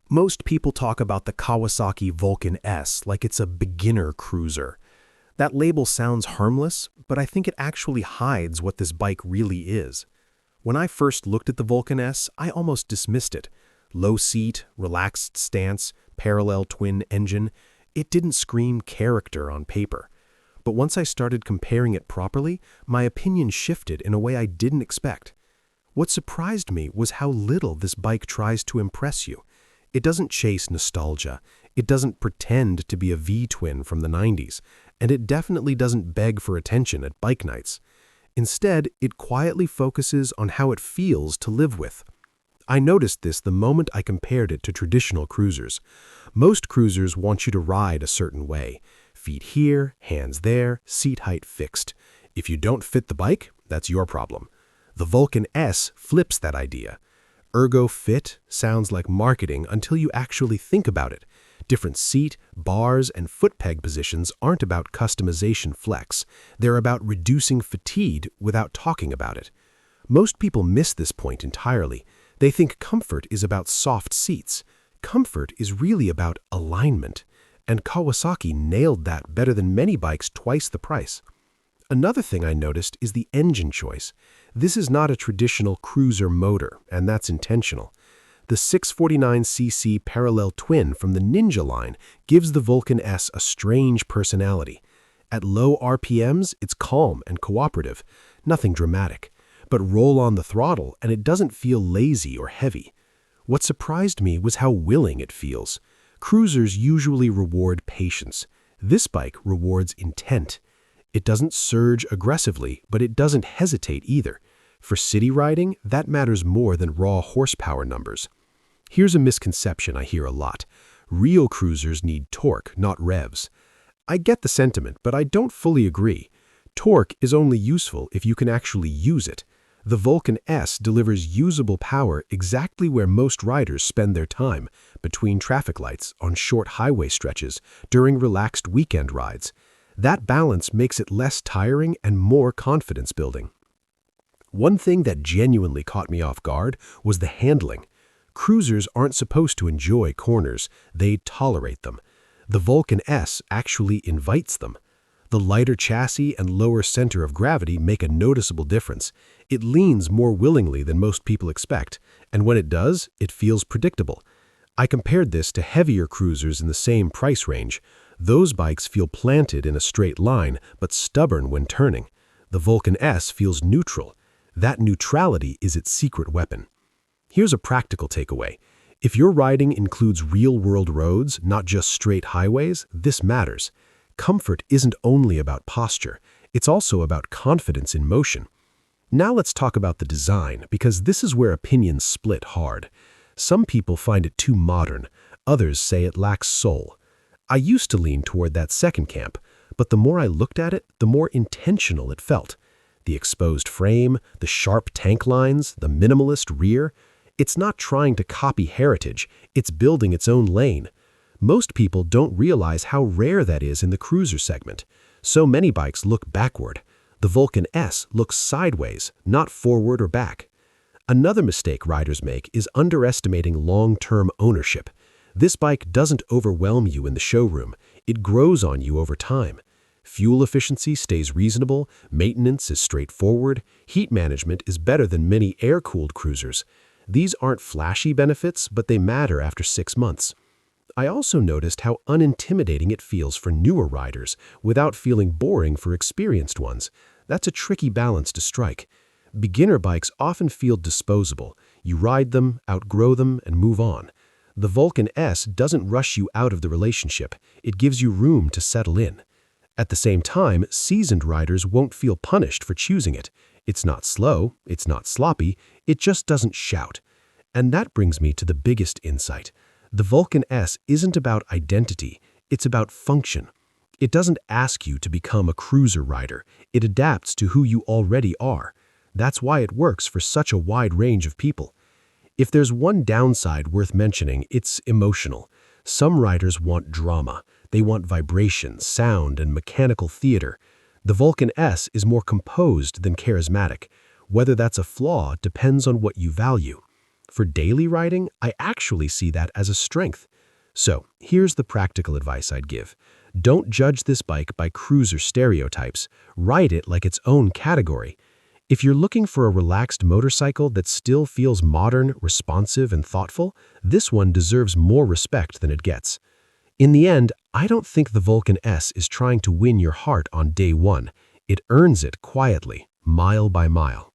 Most people talk about the Kawasaki Vulcan S like it's a beginner cruiser. That label sounds harmless, but I think it actually hides what this bike really is. When I first looked at the Vulcan S, I almost dismissed it. Low seat, relaxed stance, parallel twin engine. It didn't scream character on paper. But once I started comparing it properly, my opinion shifted in a way I didn't expect. What surprised me was how little this bike tries to impress you. It doesn't chase nostalgia, it doesn't pretend to be a V-twin from the 90s, and it definitely doesn't beg for attention at bike nights. Instead, it quietly focuses on how it feels to live with. I noticed this the moment I compared it to traditional cruisers. Most cruisers want you to ride a certain way. Feet here, hands there, seat height fixed. If you don't fit the bike, that's your problem. The Vulcan S flips that idea. Ergo fit sounds like marketing until you actually think about it. Different seat, bars, and foot peg positions aren't about customization flex. They're about reducing fatigue without talking about it. Most people miss this point entirely. They think comfort is about soft seats. Comfort is really about alignment. And Kawasaki nailed that better than many bikes twice the price. Another thing I noticed is the engine choice. This is not a traditional cruiser motor, and that's intentional. The 649cc parallel twin from the Ninja line gives the Vulcan S a strange personality. At low RPMs, it's calm and cooperative, nothing dramatic. But roll on the throttle and it doesn't feel lazy or heavy. What surprised me was how willing it feels. Cruisers usually reward patience. This bike rewards intent. It doesn't surge aggressively, but it doesn't hesitate either. For city riding, that matters more than raw horsepower numbers. Here's a misconception I hear a lot. Real cruisers need torque, not revs. I get the sentiment, but I don't fully agree. Torque is only useful if you can actually use it. The Vulcan S delivers usable power exactly where most riders spend their time, between traffic lights, on short highway stretches, during relaxed weekend rides. That balance makes it less tiring and more confidence-building. One thing that genuinely caught me off guard was the handling. Cruisers aren't supposed to enjoy corners, they tolerate them. The Vulcan S actually invites them. The lighter chassis and lower center of gravity make a noticeable difference. It leans more willingly than most people expect, and when it does, it feels predictable. I compared this to heavier cruisers in the same price range. Those bikes feel planted in a straight line, but stubborn when turning. The Vulcan S feels neutral. That neutrality is its secret weapon. Here's a practical takeaway. If your riding includes real-world roads, not just straight highways, this matters. Comfort isn't only about posture, it's also about confidence in motion. Now let's talk about the design, because this is where opinions split hard. Some people find it too modern, others say it lacks soul. I used to lean toward that second camp, but the more I looked at it, the more intentional it felt. The exposed frame, the sharp tank lines, the minimalist rear. It's not trying to copy heritage, it's building its own lane. Most people don't realize how rare that is in the cruiser segment. So many bikes look backward. The Vulcan S looks sideways, not forward or back. Another mistake riders make is underestimating long-term ownership. This bike doesn't overwhelm you in the showroom. It grows on you over time. Fuel efficiency stays reasonable, maintenance is straightforward, heat management is better than many air-cooled cruisers. These aren't flashy benefits, but they matter after 6 months. I also noticed how unintimidating it feels for newer riders without feeling boring for experienced ones. That's a tricky balance to strike. Beginner bikes often feel disposable. You ride them, outgrow them, and move on. The Vulcan S doesn't rush you out of the relationship. It gives you room to settle in. At the same time, seasoned riders won't feel punished for choosing it. It's not slow, it's not sloppy, it just doesn't shout. And that brings me to the biggest insight. The Vulcan S isn't about identity, it's about function. It doesn't ask you to become a cruiser rider, it adapts to who you already are. That's why it works for such a wide range of people. If there's one downside worth mentioning, it's emotional. Some riders want drama. They want vibration, sound, and mechanical theater. The Vulcan S is more composed than charismatic. Whether that's a flaw depends on what you value. For daily riding, I actually see that as a strength. So, here's the practical advice I'd give. Don't judge this bike by cruiser stereotypes. Ride it like its own category. If you're looking for a relaxed motorcycle that still feels modern, responsive, and thoughtful, this one deserves more respect than it gets. In the end, I don't think the Vulcan S is trying to win your heart on day one. It earns it quietly, mile by mile.